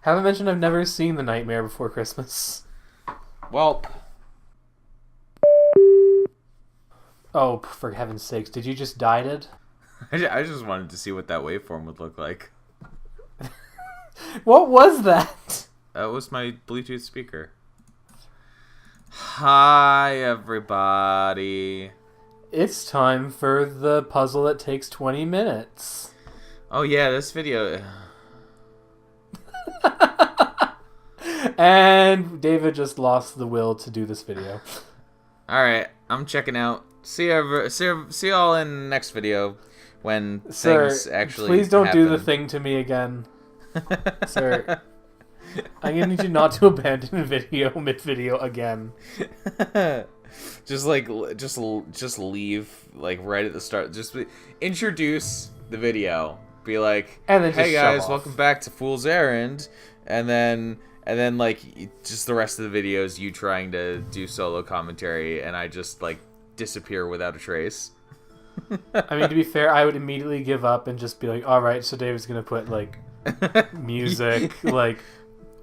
Haven't mentioned I've never seen The Nightmare Before Christmas. Well, Oh, for heaven's sakes, did you just died it? I just wanted to see what that waveform would look like. What was that? That was my Bluetooth speaker. Hi, everybody. It's time for the puzzle that takes 20 minutes. Oh yeah, this video... And David just lost the will to do this video. Alright, I'm checking out. See you all in the next video when Sir, things actually please don't happen. do the thing to me again. Sir, I'm gonna need you not to abandon video mid-video again. just leave like right at the start. Just introduce the video. Be like, And then just hey guys, shove off. welcome back to Fool's Errand. And then like just the rest of the video is you trying to do solo commentary, and I just like disappear without a trace. I mean, to be fair, I would immediately give up and just be like, all right, so David's gonna put like music, like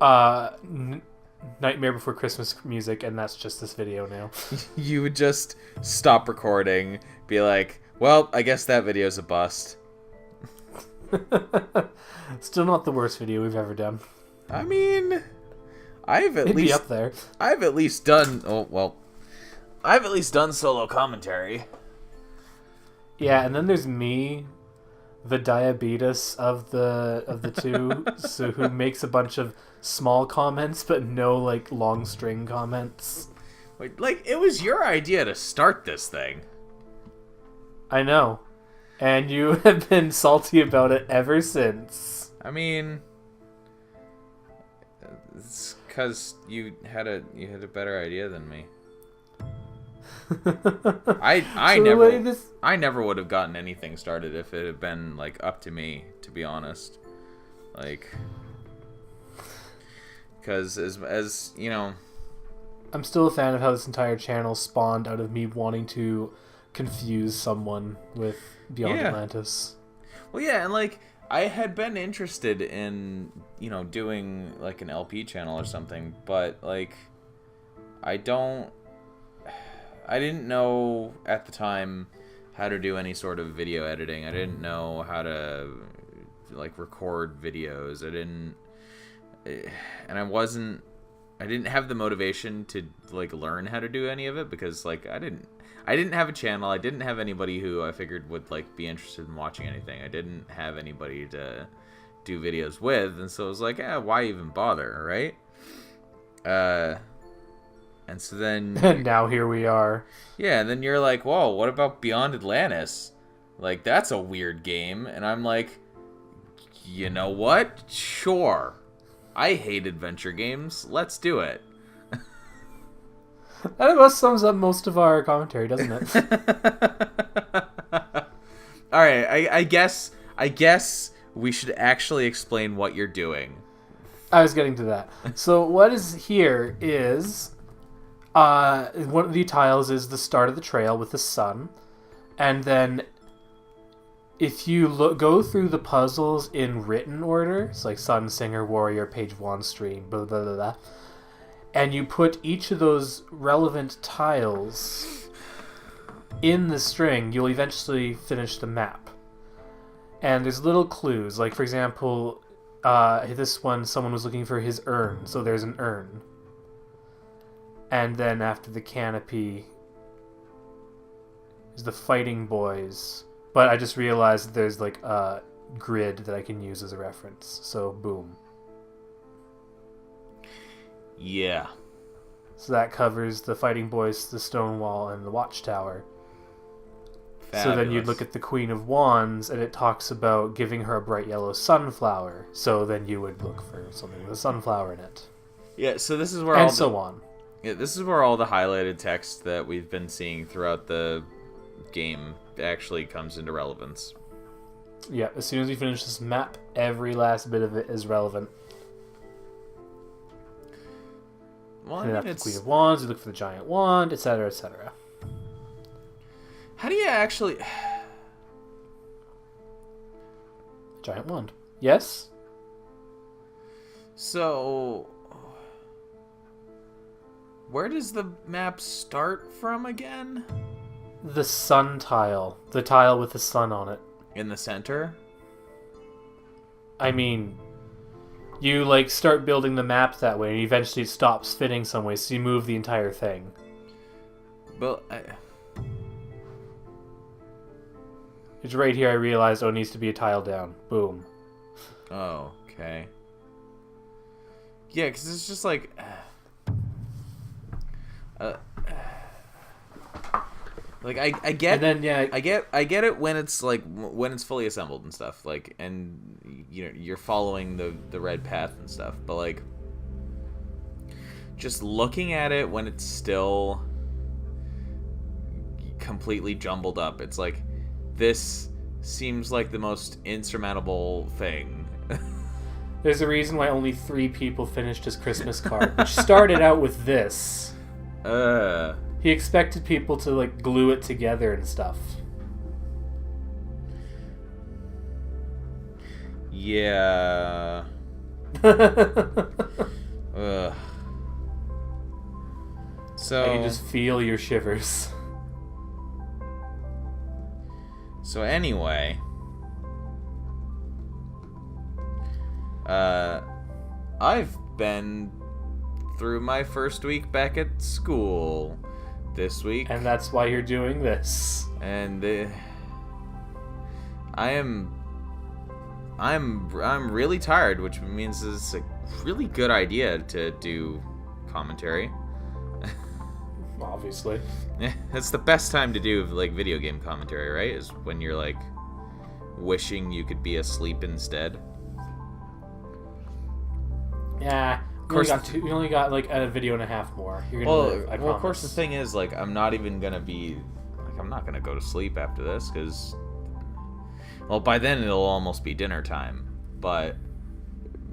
Nightmare Before Christmas music, and that's just this video now. You would just stop recording, be like, well, I guess that video's a bust. Still not the worst video we've ever done. I mean, It'd be up there. I've at least done solo commentary. Yeah, and then there's me, the diabetes of the two, so who makes a bunch of small comments but no like long string comments. Wait, like it was your idea to start this thing. I know, and you have been salty about it ever since. I mean, it's because you had a better idea than me. I never would have gotten anything started if it had been like up to me, to be honest. Like, because as you know, I'm still a fan of how this entire channel spawned out of me wanting to confuse someone with Beyond Atlantis. Well, yeah, and like I had been interested in doing like an LP channel or something, but like I didn't know at the time how to do any sort of video editing. I didn't know how to like record videos. I didn't have the motivation to like learn how to do any of it because like I didn't have a channel. I didn't have anybody who I figured would like be interested in watching anything. I didn't have anybody to do videos with, and so I was like, why even bother, right? And so then... And now here we are. Yeah, and then you're like, whoa, what about Beyond Atlantis? Like, that's a weird game. And I'm like, you know what? Sure. I hate adventure games. Let's do it. That about sums up most of our commentary, doesn't it? Alright, I guess we should actually explain what you're doing. I was getting to that. So what is here is... one of the tiles is the start of the trail with the sun, and then if you go through the puzzles in written order, it's like Sun, Singer, Warrior, Page 1, Stream, blah blah blah blah, and you put each of those relevant tiles in the string, you'll eventually finish the map. And there's little clues, like for example, this one someone was looking for his urn, so there's an urn. And then after the canopy is the fighting boys. But I just realized there's like a grid that I can use as a reference. So boom. Yeah. So that covers the fighting boys, the stone wall, and the watchtower. Fabulous. So then you'd look at the Queen of Wands, and it talks about giving her a bright yellow sunflower. So then you would look for something with a sunflower in it. Yeah, so this is where and so on. Yeah, this is where all the highlighted text that we've been seeing throughout the game actually comes into relevance. Yeah, as soon as we finish this map, every last bit of it is relevant. Well, I and mean, after the Queen of Wands, you look for the Giant Wand, etc., etc. How do you actually... Giant Wand. Yes? So, where does the map start from again? The sun tile. The tile with the sun on it. In the center? I mean, you, like, start building the map that way, and eventually it stops fitting some way, so you move the entire thing. Well, It's right here I realized, it needs to be a tile down. Boom. Oh, okay. Yeah, because it's just like... like, I get... And then, yeah... I get it when it's, like, when it's fully assembled and stuff, like, and, you know, you're following the red path and stuff, but, like, just looking at it when it's still completely jumbled up, it's like, this seems like the most insurmountable thing. There's a reason why only 3 people finished his Christmas card, which started out with this. He expected people to, like, glue it together and stuff. Yeah. So... I can just feel your shivers. So anyway... I've been through my first week back at school this week. And that's why you're doing this. And I'm really tired, which means it's a really good idea to do commentary. Obviously. It's the best time to do, like, video game commentary, right? Is when you're, like, wishing you could be asleep instead. Yeah, we only got like a video and a half more. You're gonna live, I promise. Of course, the thing is, like, I'm not even gonna be, like, I'm not gonna go to sleep after this, because, well, by then it'll almost be dinner time. But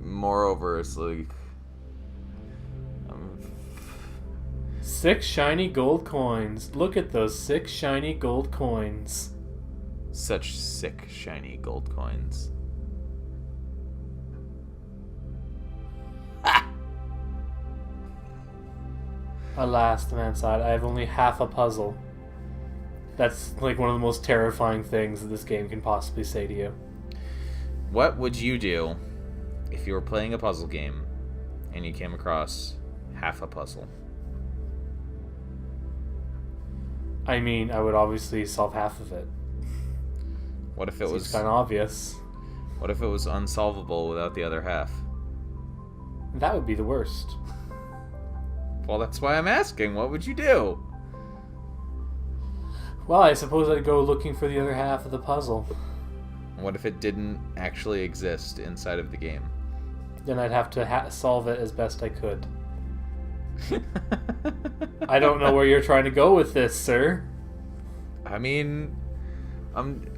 moreover, it's like, 6 shiny gold coins. Look at those 6 shiny gold coins. Such sick shiny gold coins. Alas, the man sighed, I have only half a puzzle. That's like one of the most terrifying things that this game can possibly say to you. What would you do if you were playing a puzzle game and you came across half a puzzle? I mean, I would obviously solve half of it. What if it was kind of obvious? What if it was unsolvable without the other half? That would be the worst. Well, that's why I'm asking. What would you do? Well, I suppose I'd go looking for the other half of the puzzle. What if it didn't actually exist inside of the game? Then I'd have to solve it as best I could. I don't know where you're trying to go with this, sir. I mean, I'm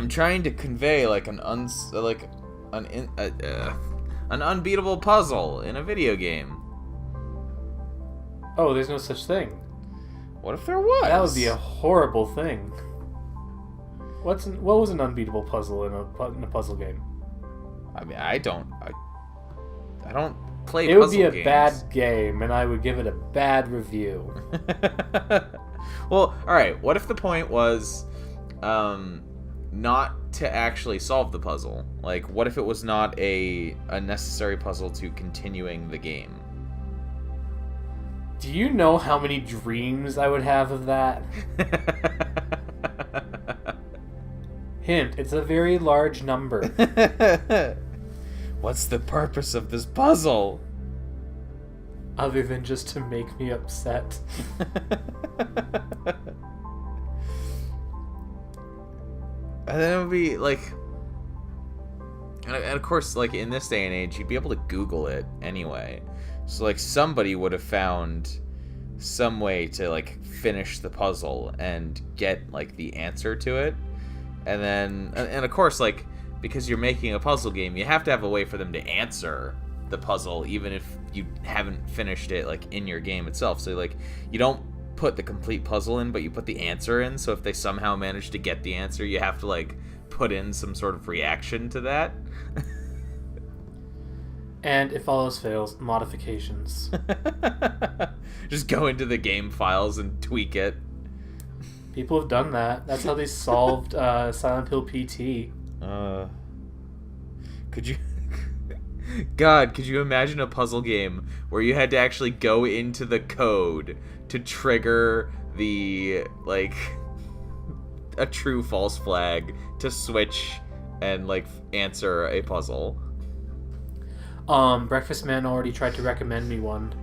trying to convey like an unbeatable puzzle in a video game. Oh, there's no such thing. What if there was? That would be a horrible thing. What was an unbeatable puzzle in a puzzle game? I mean, I don't play it puzzle would be a games. bad game, and I would give it a bad review. Well, all right. What if the point was not to actually solve the puzzle? Like, what if it was not a necessary puzzle to continuing the game? Do you know how many dreams I would have of that? Hint, it's a very large number. What's the purpose of this puzzle? Other than just to make me upset. And then it would be like... And of course, like, in this day and age, you'd be able to Google it anyway. So, like, somebody would have found some way to, like, finish the puzzle and get, like, the answer to it. And then... And of course, like, because you're making a puzzle game, you have to have a way for them to answer the puzzle, even if you haven't finished it, like, in your game itself. So, like, you don't put the complete puzzle in, but you put the answer in. So if they somehow manage to get the answer, you have to, like, put put in some sort of reaction to that. And if all else fails, modifications. Just go into the game files and tweak it. People have done that. That's how they solved Silent Hill PT. Could you... God, could you imagine a puzzle game where you had to actually go into the code to trigger the, like, a true false flag to switch and, like, answer a puzzle? Breakfast Man already tried to recommend me one.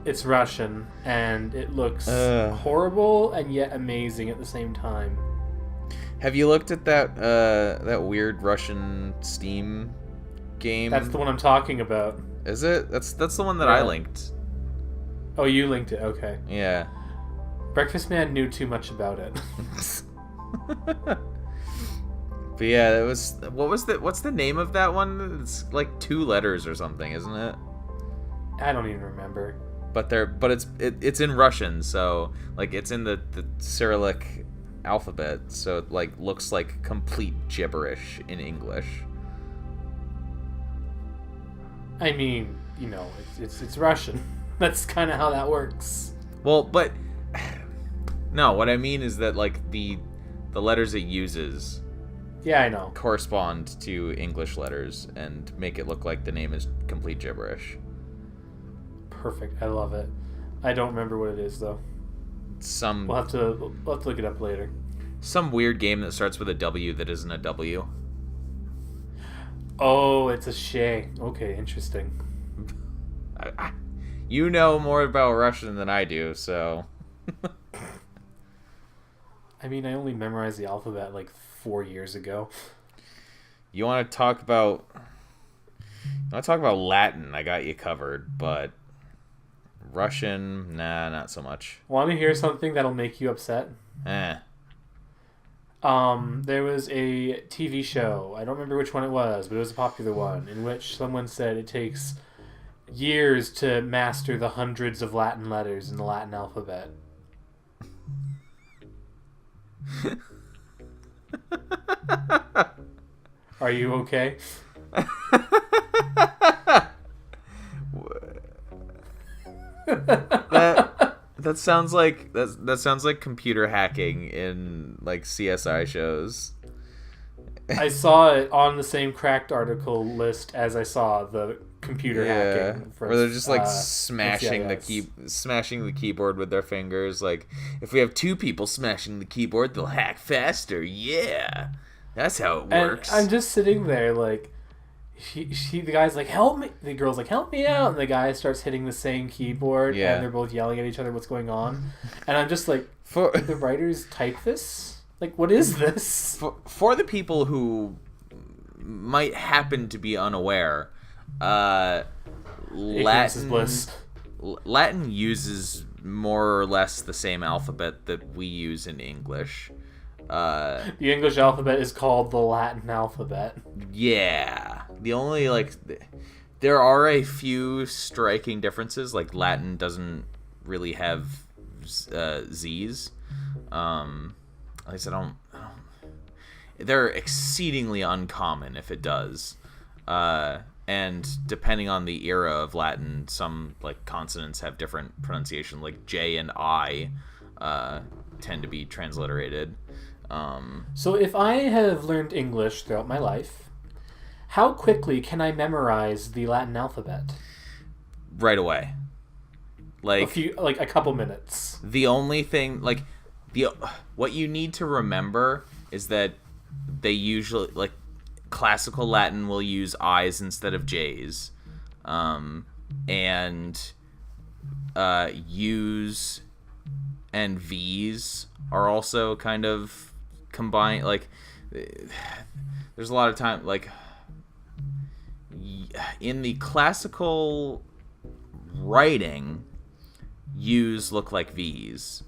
It's Russian, and it looks horrible and yet amazing at the same time. Have you looked at that weird Russian Steam game? That's the one I'm talking about. Is it? That's the one that I linked. Oh, you linked it. Okay. Yeah. Breakfast Man knew too much about it. But yeah, it was. What's the name of that one? It's like 2 letters or something, isn't it? I don't even remember. But it's in Russian, so like it's in the Cyrillic alphabet, so it like looks like complete gibberish in English. I mean, you know, it's Russian. That's kind of how that works. Well, but no, what I mean is that like the letters it uses, yeah, I know, correspond to English letters and make it look like the name is complete gibberish. Perfect. I love it. I don't remember what it is though. We'll have to look it up later. Some weird game that starts with a W that isn't a W. Oh, it's a Shay. Okay, interesting. You know more about Russian than I do, so. I mean, I only memorized the alphabet like 4 years ago. You want to talk about Latin? I got you covered, but Russian, nah, not so much. Want to hear something that'll make you upset? There was a TV show, I don't remember which one it was, but it was a popular one, in which someone said it takes years to master the hundreds of Latin letters in the Latin alphabet. Are you okay? That sounds like computer hacking in like CSI shows. I saw it on the same Cracked article list as I saw the computer hacking. Where they're just like smashing the keyboard with their fingers. Like, if we have 2 people smashing the keyboard, they'll hack faster. Yeah, that's how it works. And I'm just sitting there like, the guy's like, help me. The girl's like, help me out. And the guy starts hitting the same keyboard, and they're both yelling at each other what's going on. And I'm just like, did the writers type this? Like, what is this? For the people who might happen to be unaware, Latin uses more or less the same alphabet that we use in English. The English alphabet is called the Latin alphabet. Yeah. The only, there are a few striking differences. Like, Latin doesn't really have Z's. At least I don't. They're exceedingly uncommon if it does. And depending on the era of Latin, some, like, consonants have different pronunciation. Like, J and I tend to be transliterated. So if I have learned English throughout my life, how quickly can I memorize the Latin alphabet? Right away. Like a couple minutes. The only thing, like, what you need to remember is that they usually, like, classical Latin will use I's instead of J's, and U's and V's are also kind of combined. Like, there's a lot of time, like, in the classical writing, U's look like V's.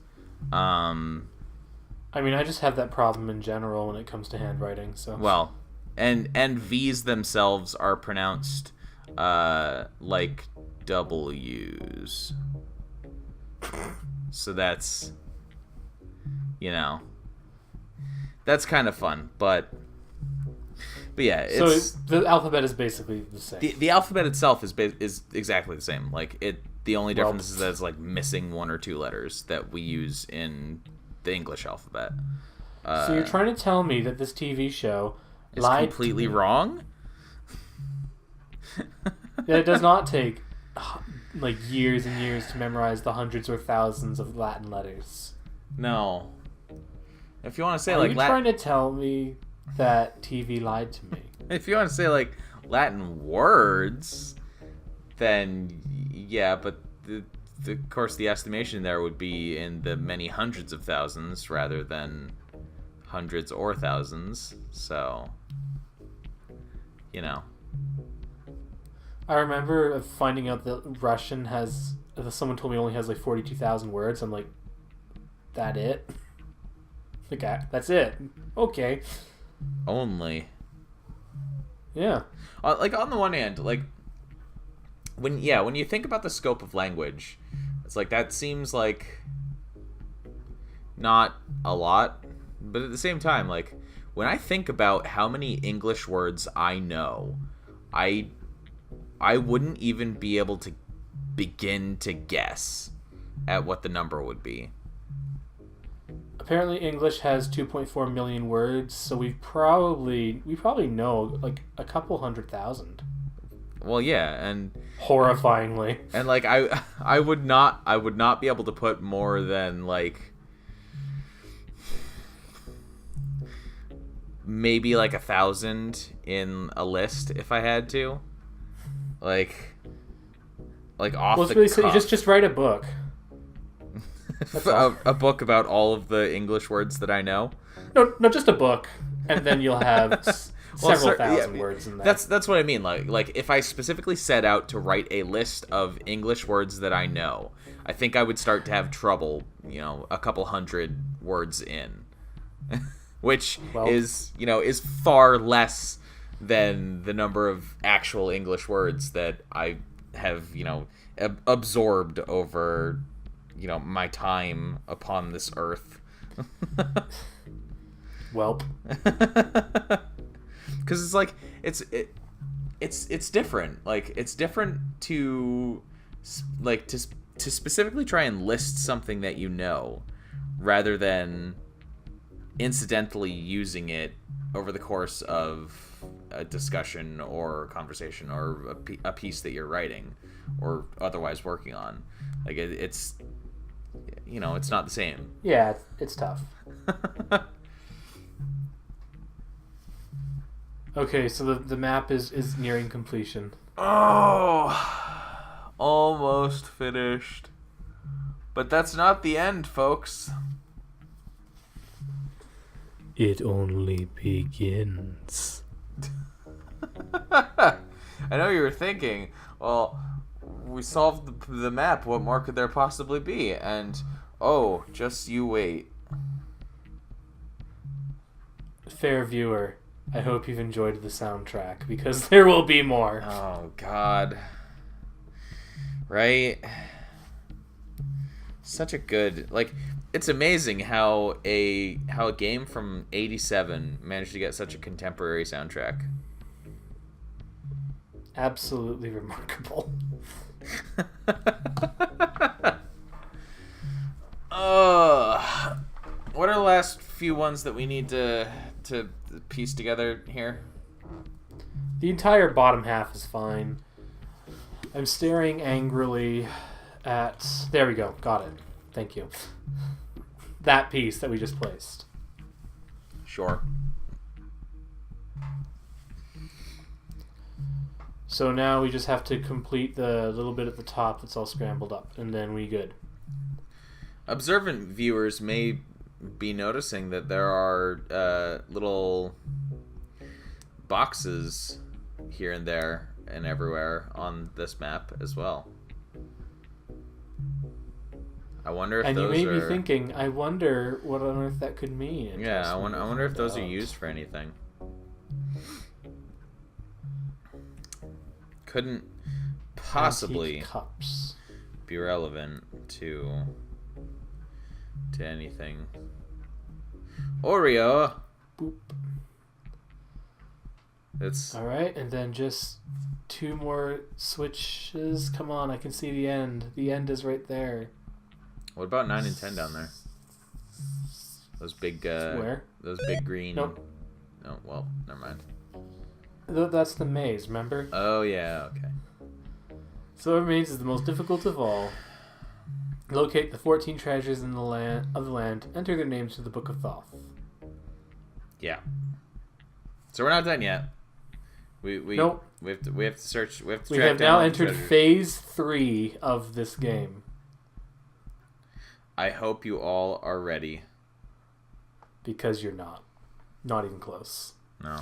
I mean, I just have that problem in general when it comes to handwriting. So well, and V's themselves are pronounced like W's. So that's that's kind of fun, but yeah, So it's the alphabet is basically the same. the alphabet itself is exactly the same. Like the only Well, difference is that it's like missing 1 or 2 letters that we use in the English alphabet. So you're trying to tell me that this TV show Is lied completely to me, wrong? that it does not take like years and years to memorize the hundreds or thousands of Latin letters. No. If you want to say Are like you trying to tell me that TV lied to me? if you want to say like Latin words, then yeah, but of course the estimation there would be in the many hundreds of thousands rather than hundreds or thousands. So, you know. I remember finding out that Russian has. Someone told me only has like 42,000 words. I'm like, that it? Like, that's it. Okay. Only. Yeah. Like on the one hand, like when you think about the scope of language, it's like that seems like not a lot, but at the same time, like when I think about how many English words I know, I wouldn't even be able to begin to guess at what the number would be. Apparently English has 2.4 million words, so we probably know like a couple 100,000. Well, yeah, and Horrifyingly. and like I would not be able to put more than like maybe like 1,000 in a list if I had to. Like off Well, the it's really cuff. just write a book. a book about all of the English words that I know. No, just a book, and then you'll have several thousand yeah, words in there. That's what I mean. Like if I specifically set out to write a list of English words that I know, I think I would start to have trouble. A couple hundred words in, which is far less than the number of actual English words that I have absorbed over my time upon this earth. Welp. Because it's like it's different. Like it's different to specifically try and list something that you know, rather than incidentally using it over the course of a discussion or conversation or a piece that you're writing or otherwise working on. Like it's not the same. Yeah, it's tough. Okay, so the map is nearing completion. Oh, almost finished. But that's not the end, folks. It only begins. I know you were thinking, well, we solved the map. What more could there possibly be? And, oh, just you wait. Fair viewer, I hope you've enjoyed the soundtrack, because there will be more. Oh, God. Right? Such a good... Like, it's amazing how a game from 87 managed to get such a contemporary soundtrack. Absolutely remarkable. What are the last few ones that we need to piece together here? The entire bottom half is fine. I'm staring angrily at... There we go. Got it. Thank you. That piece that we just placed. Sure. So now we just have to complete the little bit at the top that's all scrambled up, and then we good. Observant viewers may be noticing that there are little boxes here and there and everywhere on this map as well. I wonder if and those you may are... be thinking, I wonder what on earth that could mean. Yeah, I wonder if those are used for anything. Couldn't possibly Antique cups. be relevant to anything. Oreo, Boop. It's All right, and then just 2 more switches. Come on, I can see the end. The end is right there. what about 9 and 10 down there? Those big Where? Those big green. Nope. Oh well, never mind. That's the maze, remember? Oh yeah, okay. So what remains is the most difficult of all. Locate the 14 treasures in the land. Enter their names to the Book of Thoth. Yeah. So we're not done yet. We Nope. We have to search. We have to. We track have now down entered treasures. phase 3 of this game. I hope you all are ready. Because you're not. Not even close. No.